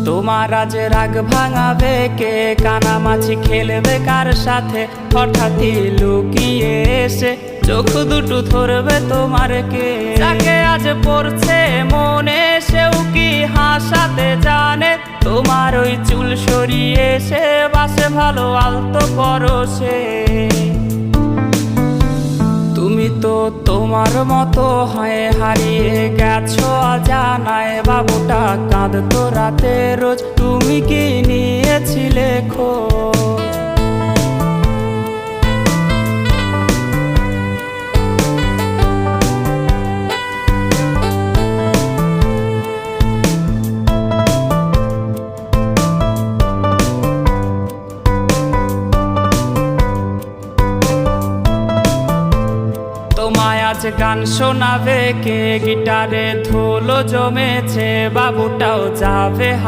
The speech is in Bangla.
তোমার আজ রাগ ভাঙাবে কে? কানামাছি খেলবে কার সাথে? হঠাৎই লুকিয়ে এসে চোখ দুটো ধরবে তোমার কে? যাকে আজ পড়ছে মনে সেও কি হাসাতে জানে? তোমার ওই চুল সরিয়ে সে বাসে ভালো আলতো পরশে। তুমি তো তোমার মতো হয়ে হারিয়ে গেছো অজানায়। বাবুটা কাঁদতো রাতে রোজ, তুমি কি নিয়েছিলে খোঁজ? তোমায় আজ গান শোনাবে কে? গিটারে ধুলো জমেছে, বাবুটাও যাবে।